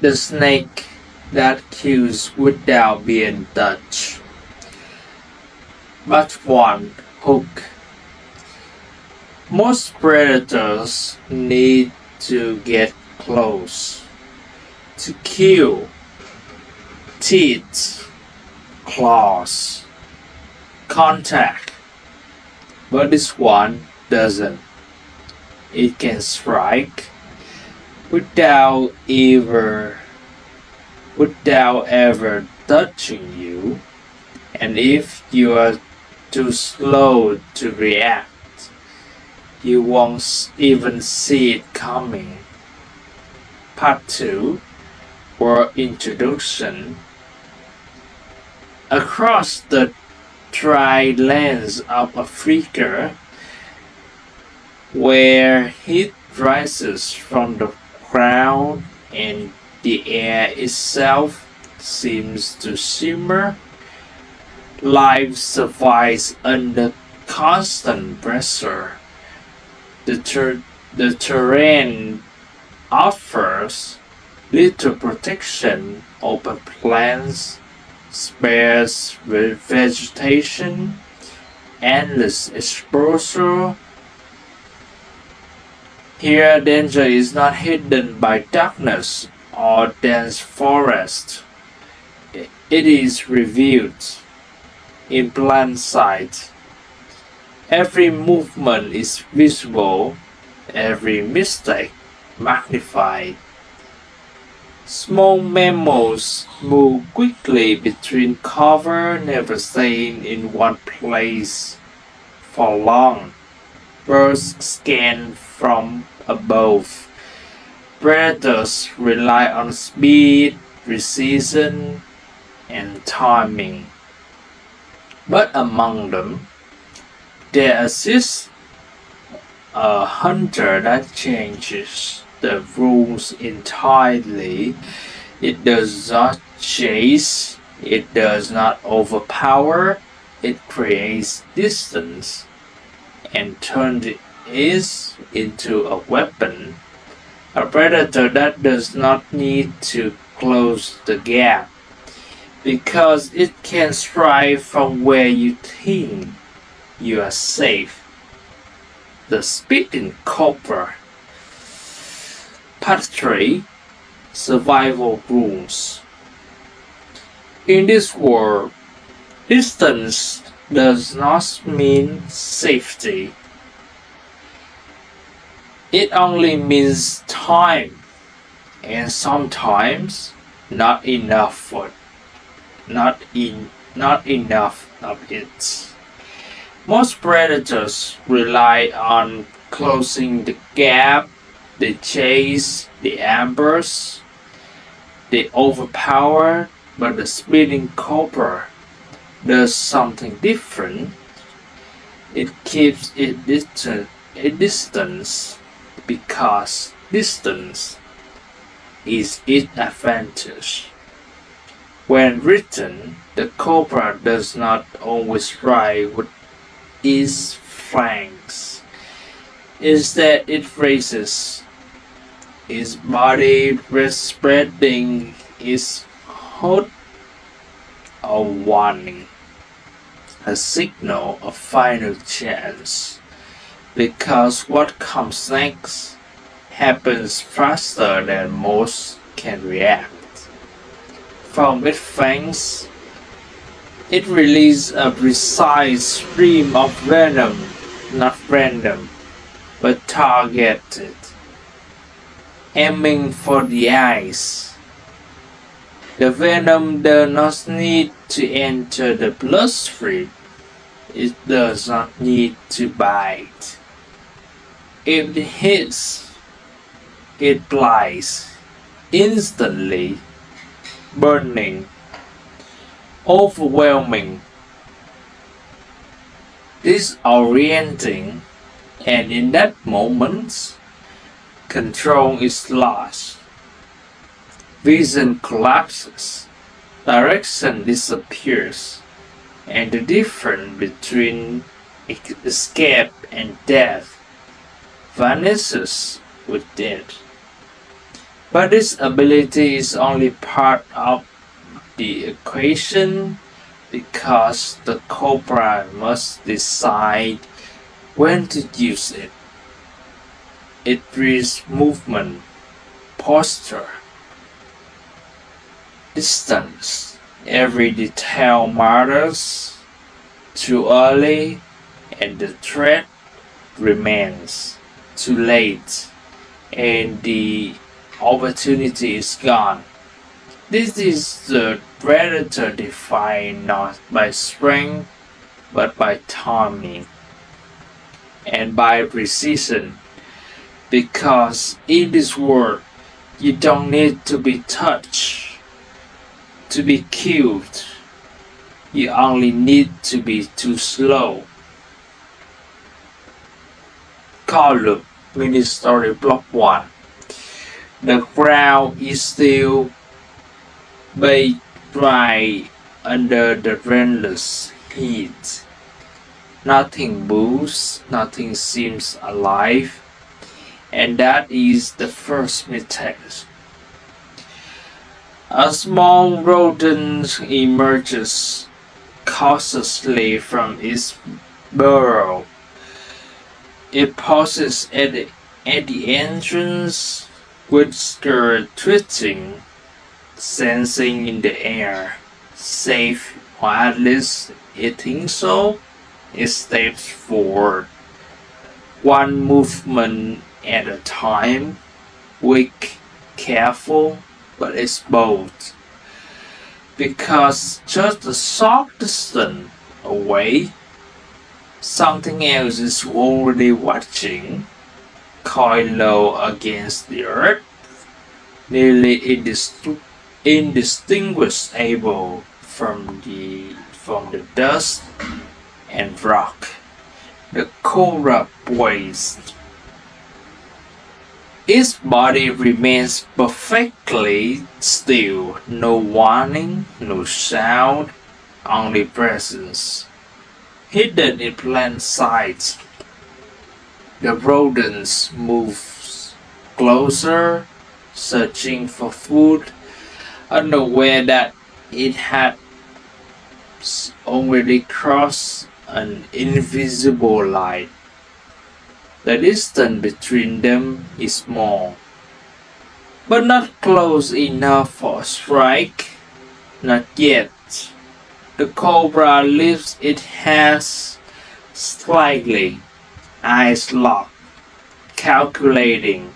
The snake that kills without being touched. But one hook. Most predators need to get close to kill. Teeth, claws, contact. But this one doesn't. It can strike without ever touching you, and if you are too slow to react, you won't even see it coming. Part 2, or introduction. Across the dry lands of Africa, where heat rises from the ground and the air itself seems to simmer, life survives under constant pressure. The terrain offers little protection over plants, sparse vegetation, endless exposure. Here danger is not hidden by darkness or dense forest. It is revealed in plain sight. Every movement is visible, every mistake magnified. Small mammals move quickly between cover, never staying in one place for long. Birds scan from above. Predators rely on speed, precision, and timing. But among them, there exists a hunter that changes the rules entirely. It does not chase, it does not overpower, it creates distance and turns it into a weapon. A predator that does not need to close the gap because it can strike from where you think you are safe. The speeding cobra. Part 3, Survival Rules. In this world, distance does not mean safety. It only means time, and sometimes not enough of it. Most predators rely on closing the gap. They chase, they ambush, they overpower, but the speeding cobra does something different. It keeps it distance because distance is its advantage. When written, the cobra does not always ride with its flanks. Instead, it raises its body, spreading its hood, a warning, a signal of final chance. Because what comes next happens faster than most can react. From its fangs, it releases a precise stream of venom, not random, but targeted, aiming for the eyes. The venom does not need to enter the bloodstream. It does not need to bite. If it hits, it blinds instantly, burning, overwhelming, disorienting, and in that moment, control is lost. Vision collapses, direction disappears, and the difference between escape and death vanishes with death. But this ability is only part of the equation because the cobra must decide when to use it. It reads movement, posture, distance. Every detail matters. Too early and the threat remains. Too late and the opportunity is gone. This is the predator defined not by strength but by timing and by precision. Because in this world, you don't need to be touched to be killed. You only need to be too slow. Column Mini Story Block 1. The ground is still baked dry under the relentless heat. Nothing moves, nothing seems alive, and that is the first mistake. A small rodent emerges cautiously from its burrow. It pauses at the entrance with skirt twisting, sensing in the air, safe, or at least it thinks so. It steps forward, one movement at a time, weak, careful, but it's bold. Because just a short distance away, something else is already watching, coiled low against the earth, nearly indistinguishable from the dust and rock. The cobra poised. Its body remains perfectly still, no warning, no sound, only presence. Hidden in plain sight, the rodent moves closer, searching for food, unaware that it had already crossed an invisible line. The distance between them is small, but not close enough for a strike. Not yet. The cobra lifts its hands slightly, eyes locked, calculating,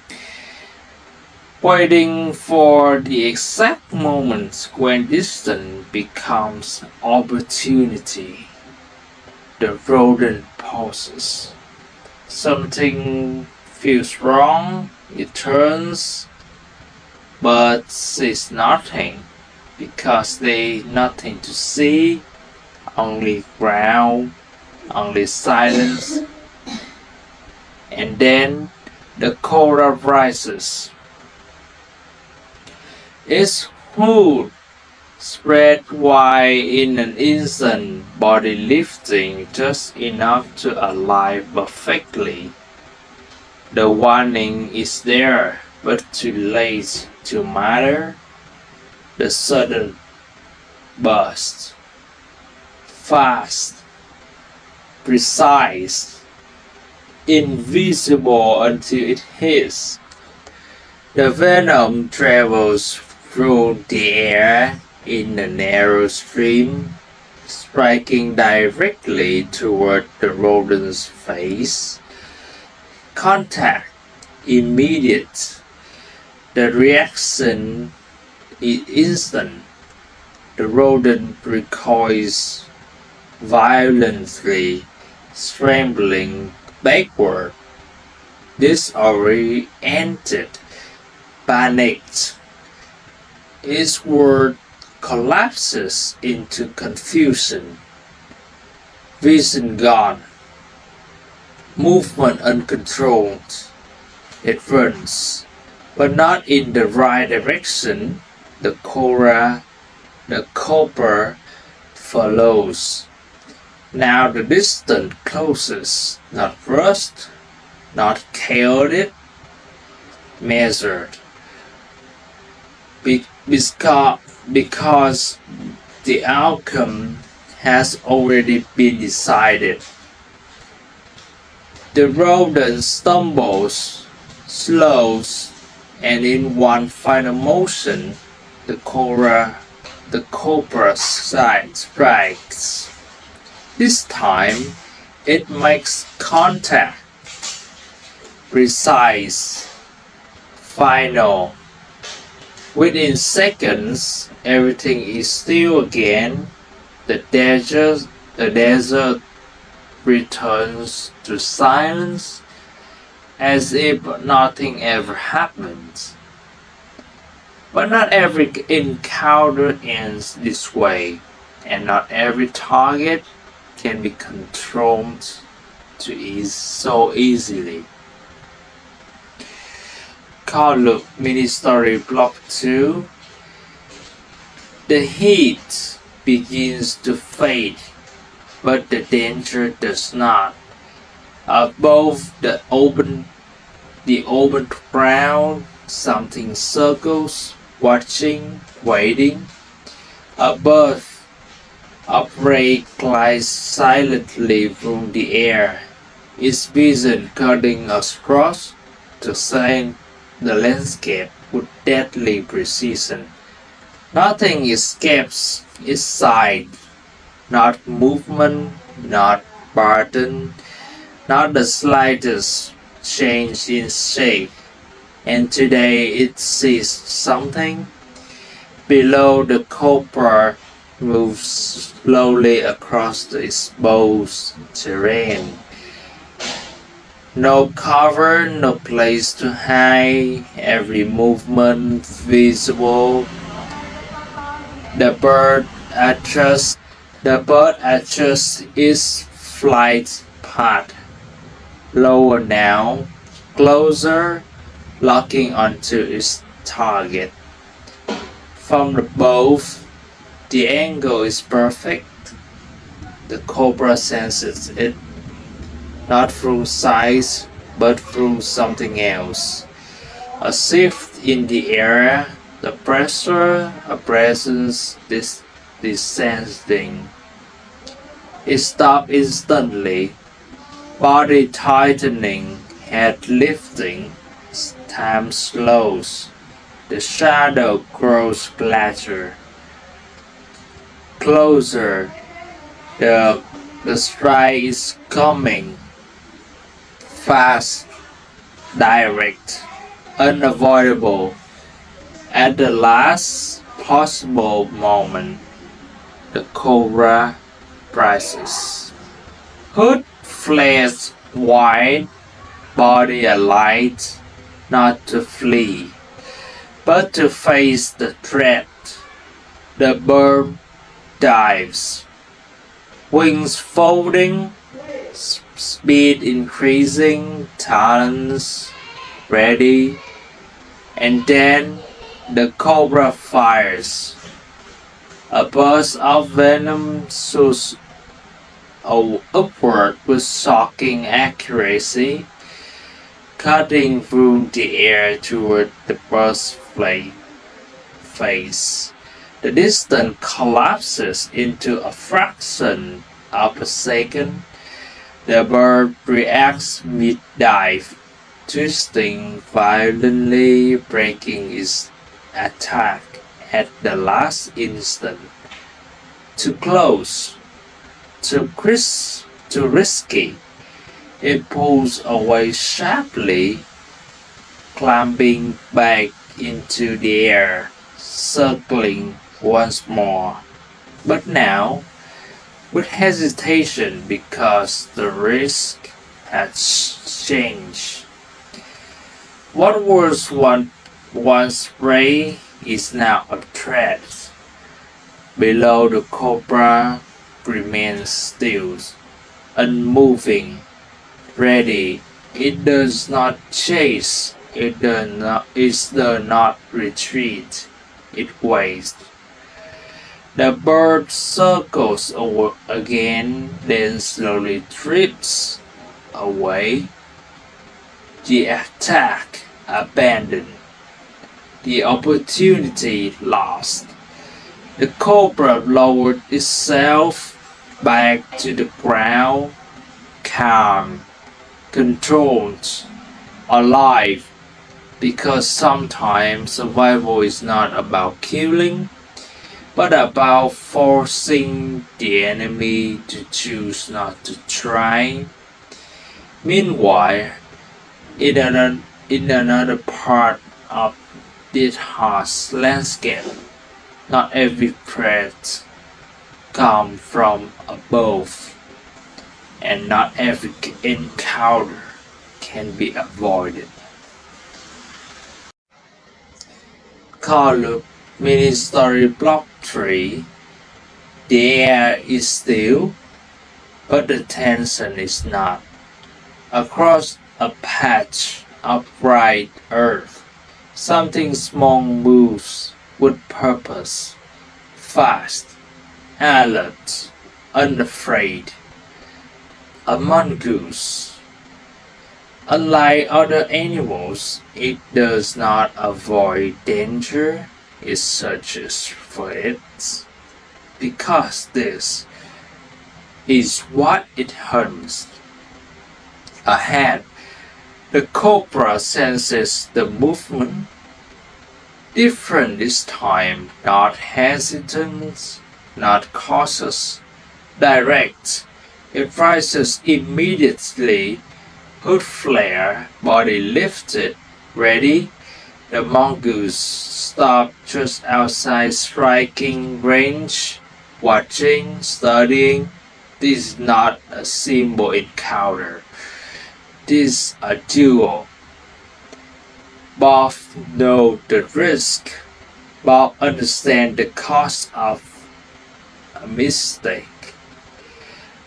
waiting for the exact moment when distance becomes opportunity. The rodent pauses. Something feels wrong. It turns, but sees nothing because there's nothing to see, only ground, only silence. And then the cobra rises. Its hood spread wide in an instant, body lifting just enough to align perfectly. The warning is there, but too late to matter. The sudden burst. Fast, precise, invisible until it hits. The venom travels through the air in a narrow stream, striking directly toward the rodent's face. Contact immediate. The reaction is instant. The rodent recoils violently, scrambling backward, disoriented, panicked. Its world collapses into confusion. Vision gone. Movement uncontrolled. It runs, but not in the right direction. The cobra follows. Now the distance closes, not rushed, not chaotic, measured. because the outcome has already been decided. The rodent stumbles, slows, and in one final motion, the cobra strikes. This time, it makes contact, precise, final. Within seconds, everything is still again. The desert returns to silence as if nothing ever happened. But not every encounter ends this way, and not every target can be controlled so easily. Look, mini story block 2. The heat begins to fade, but the danger does not. Above the open ground, something circles, watching, waiting. Above, a prey glides silently through the air, its vision cutting across the landscape with deadly precision. Nothing escapes its sight, not movement, not pattern, not the slightest change in shape. And today it sees something. Below, the cobra moves slowly across the exposed terrain. No cover, no place to hide, every movement visible. The bird adjusts its flight path. Lower now, closer, locking onto its target. From above, the angle is perfect. The cobra senses it not through size but through something else. A shift in the air, the pressure, a presence descending. It stops instantly, body tightening, head lifting, time slows. The shadow grows larger, closer. The strike is coming, fast, direct, unavoidable. At the last possible moment, the cobra rises. Hood flares wide, body alight, not to flee, but to face the threat. The bird dives, wings folding, speed increasing, talons ready, and then the cobra fires. A burst of venom shoots upward with shocking accuracy, cutting through the air toward the bird's face. The distance collapses into a fraction of a second. The bird reacts mid-dive, twisting violently, breaking its attack at the last instant. Too close, too risky. It pulls away sharply, climbing back into the air, circling once more. But now, with hesitation because the risk has changed. What was once prey is now a threat. Below, the cobra remains still, unmoving, ready. It does not chase. It does not retreat. It waits. The bird circles over again, then slowly drifts away. The attack abandoned. the opportunity lost. The cobra lowered itself back to the ground, calm, controlled, alive, because sometimes survival is not about killing, but about forcing the enemy to choose not to try. Meanwhile, in another part of this harsh landscape, not every threat comes from above, and not every encounter can be avoided. Color mini story block 3. The air is still, but the tension is not. Across a patch of bright earth, something small moves with purpose, fast, alert, unafraid. A mongoose. Unlike other animals, it does not avoid danger, it searches for it. Because this is what it hunts. Ahead, the cobra senses the movement, different this time, not hesitant, not cautious, direct. It rises immediately, hood flare, body lifted, ready. The mongoose stopped just outside striking range, watching, studying. This is not a simple encounter. This is a duel. Both know the risk, both understand the cost of a mistake.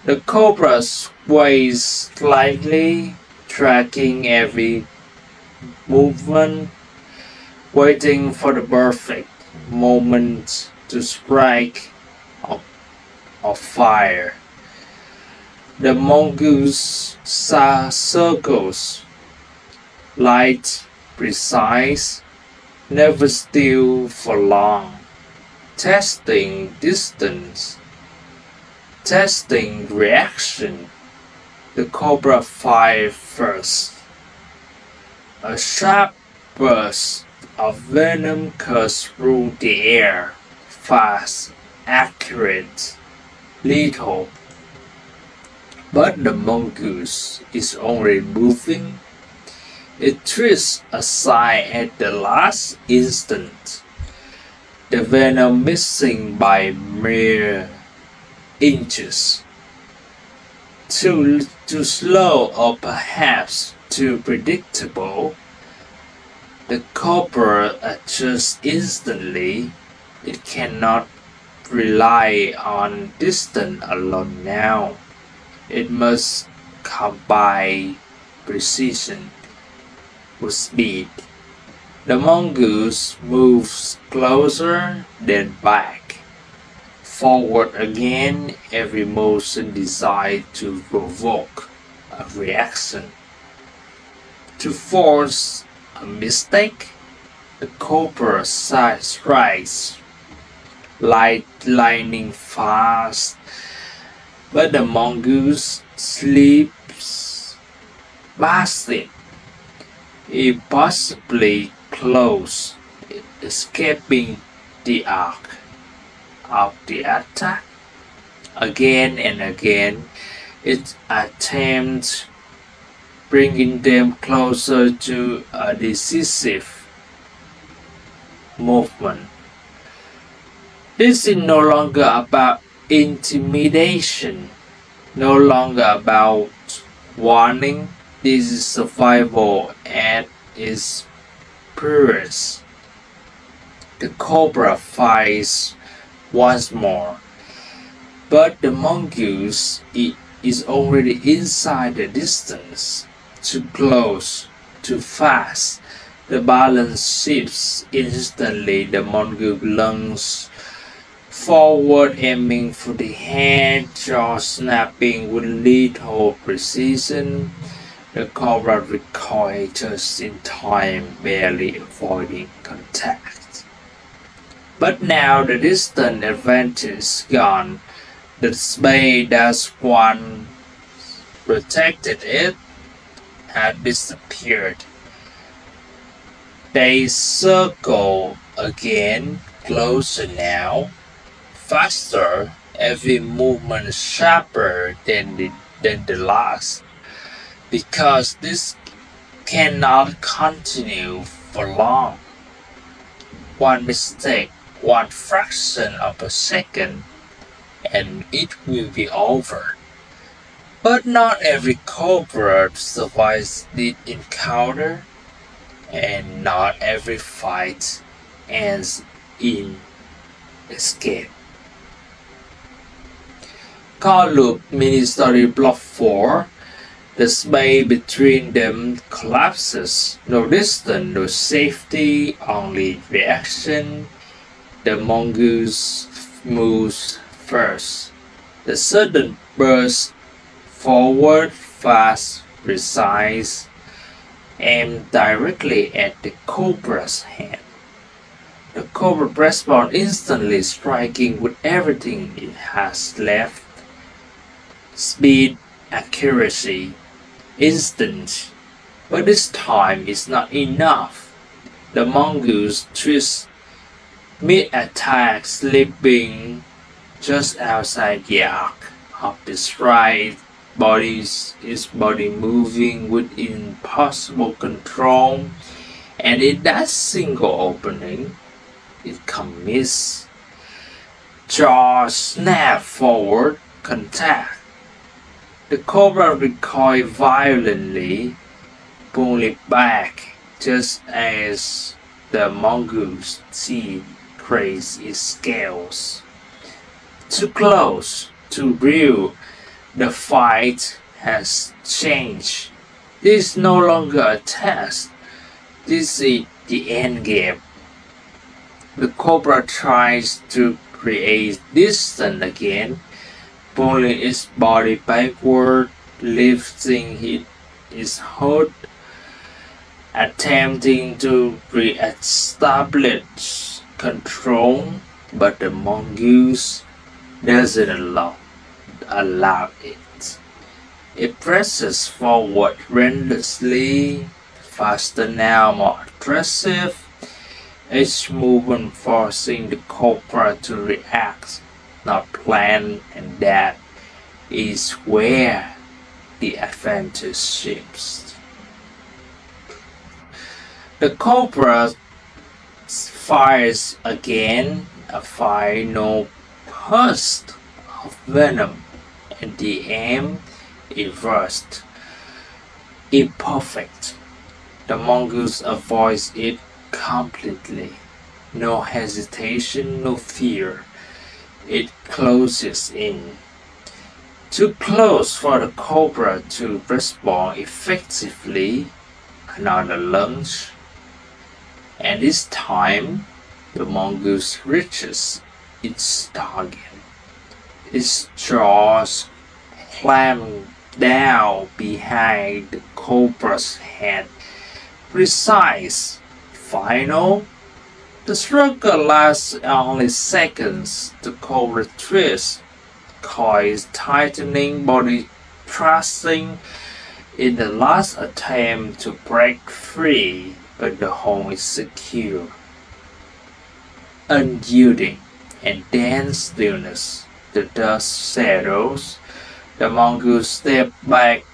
The cobra sways slightly, tracking every movement, waiting for the perfect moment to strike or fire. The mongoose circles, light, precise, never still for long, testing distance, testing reaction. The cobra fires first. A sharp burst of venom cuts through the air, fast, accurate, lethal. But the mongoose is only moving. It twists aside at the last instant, the venom missing by mere inches. Too slow or perhaps too predictable, the cobra adjusts instantly. It cannot rely on distance alone now. It must combine precision with speed. The mongoose moves closer, then back, forward again, every motion designed to provoke a reaction. To force a mistake, the cobra strikes, lightning fast, but the mongoose sleeps massive, impossibly close, escaping the arc of the attack. Again and again, it attempts bringing them closer to a decisive movement. This is no longer about intimidation, no longer about warning. This is survival at its purest. The cobra fights once more, but the mongoose is already inside the distance. Too close, too fast. The balance shifts instantly. The mongoose lunges forward, aiming for the head, jaw snapping with lethal precision. The cobra recoiled just in time, barely avoiding contact. But now the distant advantage is gone. The spade that once protected it had disappeared. They circle again, closer now, faster, every movement sharper than the last. Because this cannot continue for long. One mistake, one fraction of a second, and it will be over. But not every cobra survives the encounter, and not every fight ends in escape. Call Loop Mini Story Block 4. The space between them collapses. No distance, no safety, only reaction. The mongoose moves first. The sudden burst forward, fast, precise, aimed directly at the cobra's head. The cobra responds instantly, striking with everything it has left: speed, accuracy, instinct. But this time is not enough. The mongoose twists mid-attack, slipping just outside the arc of the stride. His body moving with impossible control, and in that single opening, it commits. Jaw snap forward, contact. The cobra recoiled violently, pulling back just as the mongoose teeth grazed its scales. Too close, too real. The fight has changed. This is no longer a test. This is the endgame. The cobra tries to create distance again, pulling its body backward, lifting its hood, attempting to re-establish control, but the mongoose doesn't allow it. It presses forward relentlessly, faster now, more aggressive, each movement forcing the cobra to react, not plan, and that is where the advantage shifts. The cobra fires again, a final burst of venom, and the aim reversed, imperfect. The mongoose avoids it completely. No hesitation, no fear. It closes in. Too close for the cobra to respond effectively. Another lunge. And this time, the mongoose reaches its target. Its jaws clamp down behind the cobra's head. Precise, final. The struggle lasts only seconds. The cobra twists, coils tightening, body thrusting in the last attempt to break free, but the home is secure. Unyielding, and then stillness. The dust settles. The mongoose steps back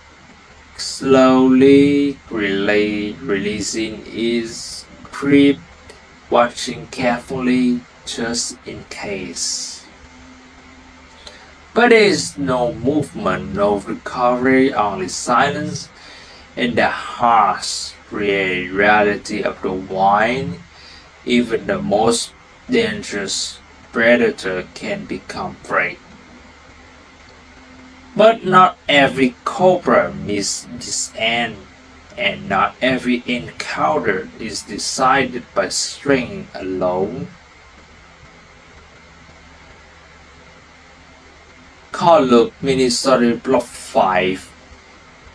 slowly, releasing his grip, watching carefully just in case. But there is no movement, no recovery, only silence, and the harsh reality of the wild. Even the most dangerous predator can become prey. But not every cobra meets this end, and not every encounter is decided by strength alone. Call Loop Mini Story Block 5.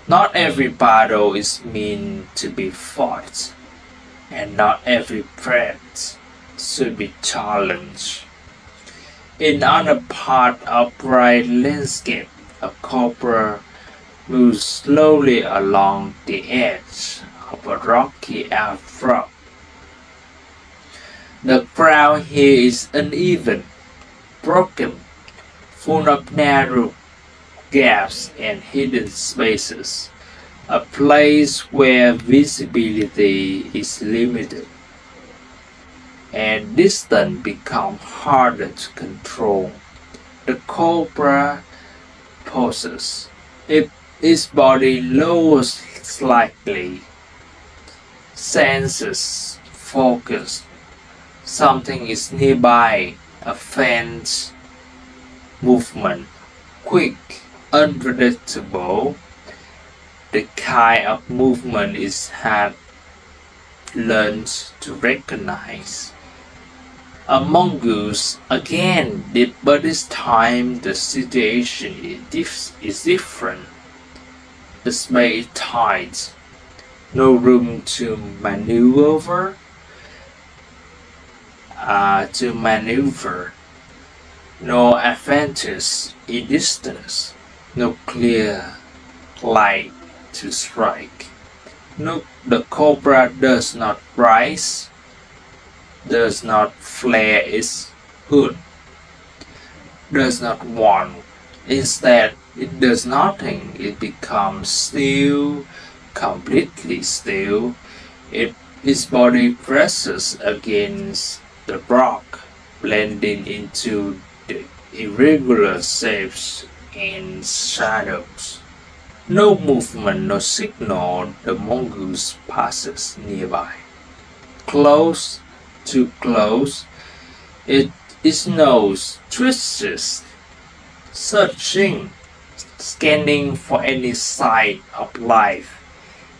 Not every battle is meant to be fought, and not every threat should be challenged. In another part of bright landscape, a cobra moves slowly along the edge of a rocky outcrop. The ground here is uneven, broken, full of narrow gaps and hidden spaces, a place where visibility is limited and distance becomes harder to control. The cobra poses. If its body lowers slightly, senses focus. Something is nearby, a faint movement, quick, unpredictable. The kind of movement it had learned to recognize. A mongoose again, but this time the situation is different. The space is tight, no room to maneuver, no advantage in distance, no clear light to strike. No, the cobra does not rise, does not flare its hood, does not want. Instead, it does nothing. It becomes still, completely still. Its body presses against the rock, blending into the irregular shapes and shadows. No movement, no signal, the mongoose passes nearby. Close, too close, its nose twists, searching, scanning for any sign of life,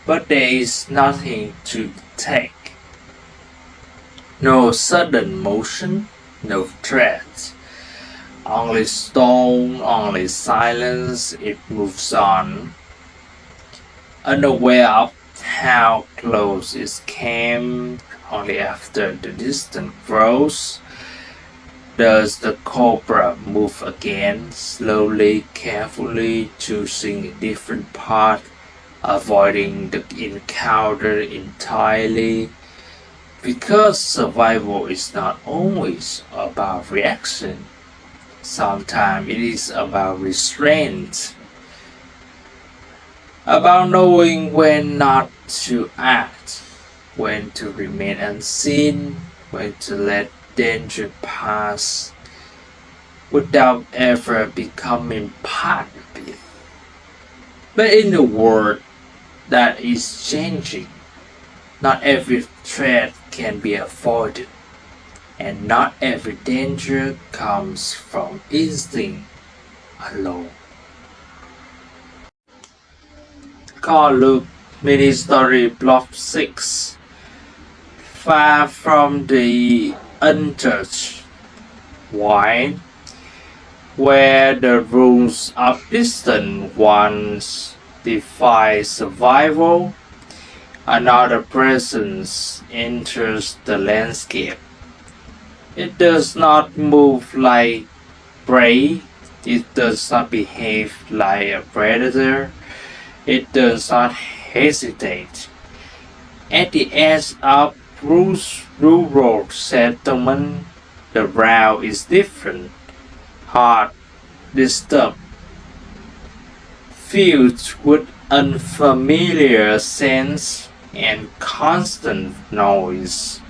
but there is nothing to detect. No sudden motion, no threat. Only stone, only silence, it moves on, unaware of how close it came. Only after the distance grows does the cobra move again, slowly, carefully, choosing a different path, avoiding the encounter entirely. Because survival is not always about reaction. Sometimes it is about restraint, about knowing when not to act, when to remain unseen, when to let danger pass without ever becoming part of it. But in a world that is changing, not every threat can be avoided, and not every danger comes from instinct alone. ก็ลูก mini story block 6 Far from the untouched wild, where the rules of distant ones defy survival, another presence enters the landscape. It does not move like prey, it does not behave like a predator, it does not hesitate. At the edge of rural settlement, the route is different, hard, disturbed, filled with unfamiliar scents and constant noise.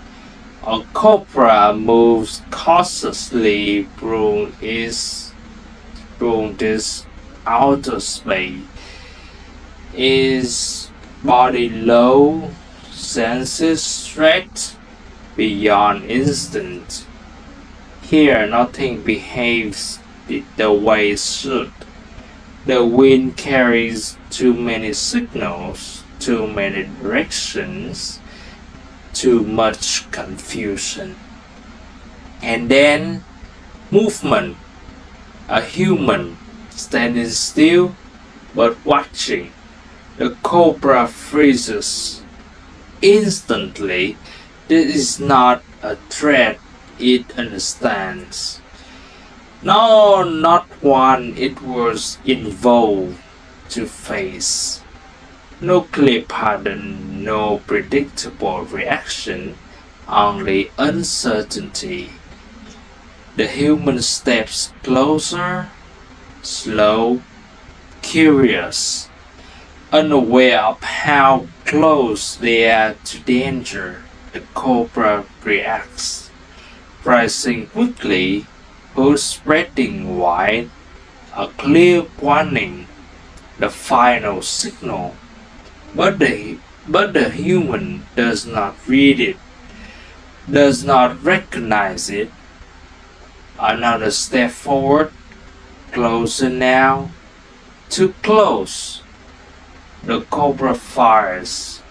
A cobra moves cautiously through this outer space, its body low, senses stretched beyond instinct. Here nothing behaves the way it should. The wind carries too many signals, too many directions, too much confusion. And then movement, a human standing still but watching, The cobra freezes instantly. This is not a threat it understands. No, not one it was involved to face. No clear pattern, no predictable reaction, only uncertainty. The human steps closer, slow, curious, unaware of how close they are to danger. The cobra reacts, rising quickly, hoods spreading wide, a clear warning, the final signal. But the human does not read it, does not recognize it. Another step forward, closer now, too close. The cobra fires.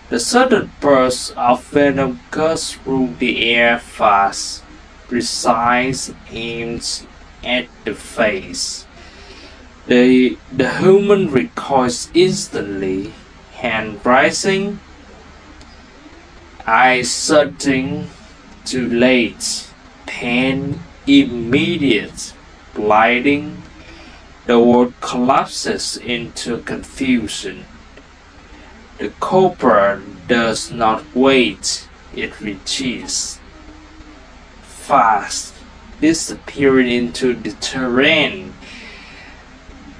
The sudden burst of venom cuts through the air fast, precise, aims at the face. The human recoils instantly, hand rising, eyes shutting, too late, pain immediate, blinding, the world collapses into confusion. The cobra does not wait, it retreats, fast, disappearing into the terrain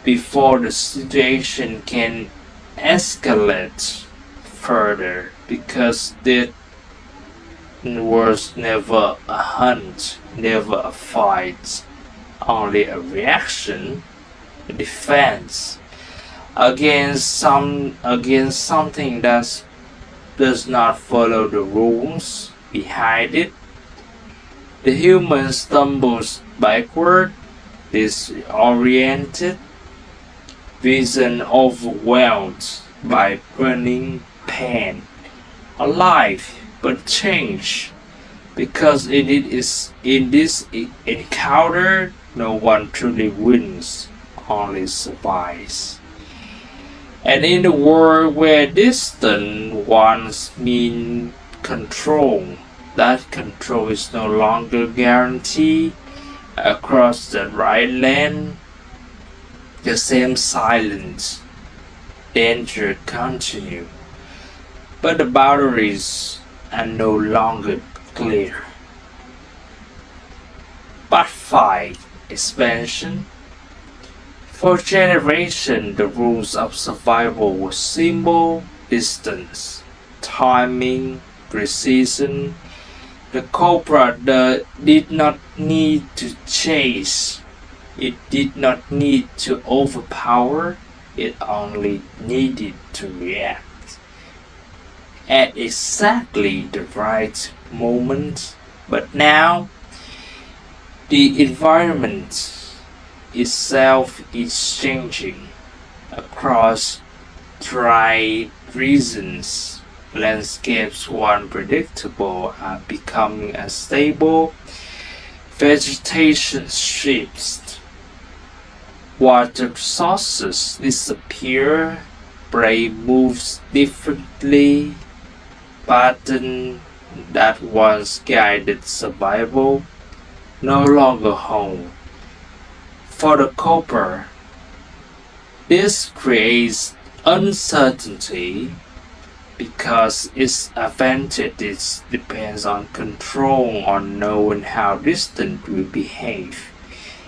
before the situation can escalate further, because there was never a hunt, never a fight, only a reaction, a defense against something that does not follow the rules behind it. The human stumbles backward, disoriented, vision overwhelmed by burning pain, alive but changed, because in this encounter no one truly wins, only survives. And in a world where distance once mean control, that control is no longer guaranteed. Across the right land, the same silence, danger continue, but the boundaries are no longer clear. Part 5. Expansion. For generations, the rules of survival were simple: distance, timing, precision. The cobra did not need to chase. It did not need to overpower. It only needed to react at exactly the right moment. But now, the environment itself is changing. Across dry regions, landscapes once predictable are becoming unstable. Vegetation shifts, water sources disappear, prey moves differently, patterns that once guided survival no longer hold. For the cobra, this creates uncertainty because its advantage depends on control, on knowing how distant will behave.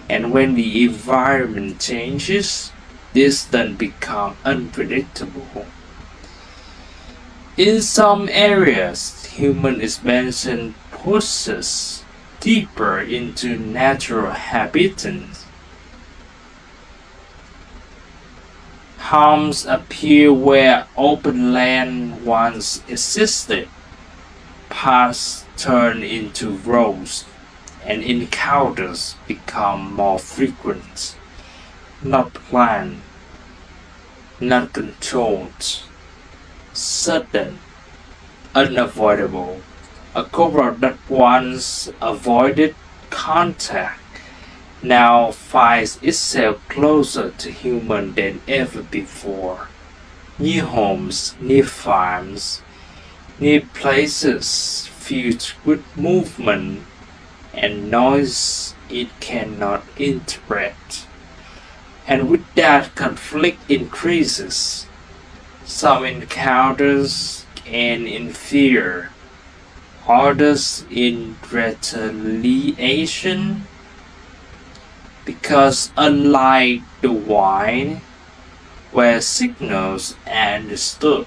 And when the environment changes, distance becomes unpredictable. In some areas, human expansion pushes deeper into natural habitats. Homes appear where open land once existed. Paths turn into roads, and encounters become more frequent. Not planned, not controlled, sudden, unavoidable. A cobra that once avoided contact now finds itself closer to human than ever before. new homes, new farms, new places filled with movement and noise it cannot interpret. And with that, conflict increases. Some encounters end in fear, others in retaliation, because unlike the wild, where signals are understood,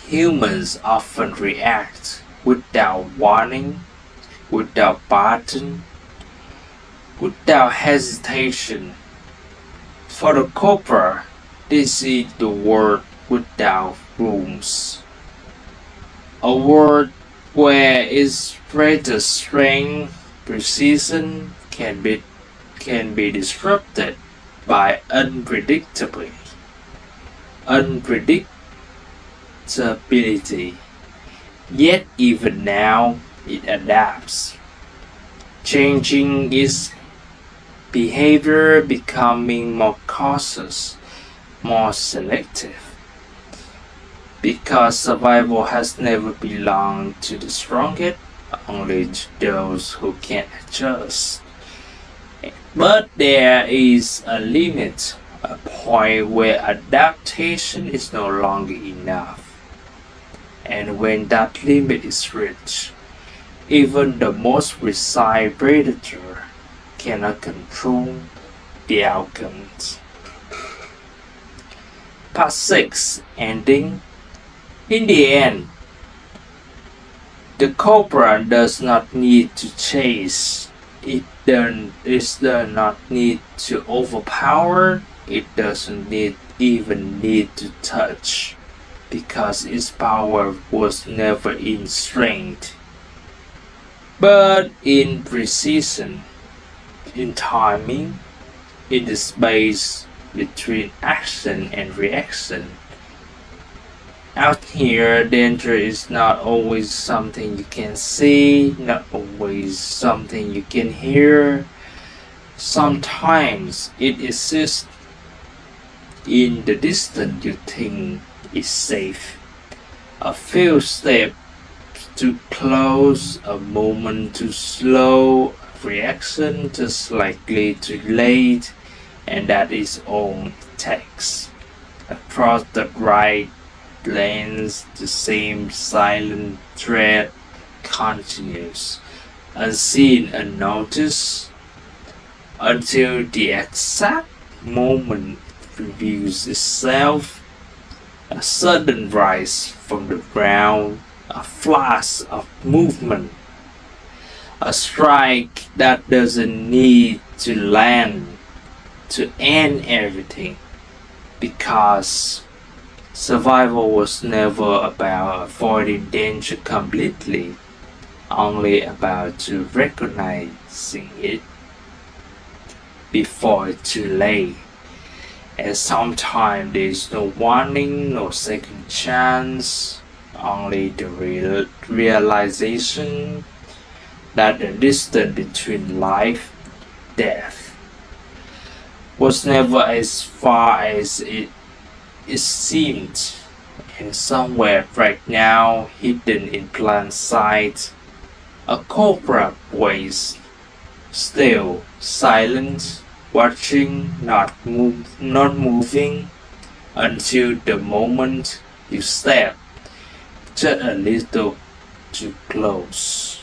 humans often react without warning, without pattern, without hesitation. For the cobra, this is the world without rules. A world where its greatest strength, precision, can be disrupted by unpredictability. Yet even now it adapts, changing its behavior, becoming more cautious, more selective, because survival has never belonged to the strongest, only to those who can adjust. But there is a limit, a point where adaptation is no longer enough. And when that limit is reached, even the most precise predator cannot control the outcomes. Part 6 Ending. In the end, the cobra does not need to chase. It does not need to overpower. It doesn't even need to touch, because its power was never in strength, but in precision, in timing, in the space between action and reaction. Out here, danger is not always something you can see, not always something you can hear. Sometimes it exists in the distance you think is safe. A few steps too close, a moment too slow, a reaction just likely too late, and that is all it takes. Across the right lanes, the same silent thread continues, unseen, unnoticed, until the exact moment reveals itself. A sudden rise from the ground, a flash of movement, a strike that doesn't need to land to end everything, because survival was never about avoiding danger completely, only about to recognizing it before it's too late. And sometimes there is no warning, no second chance, only the realization that the distance between life and death was never as far as it seemed, and somewhere right now, hidden in plain sight, a cobra waits, still, silent, watching, not moving, until the moment you step just a little too close.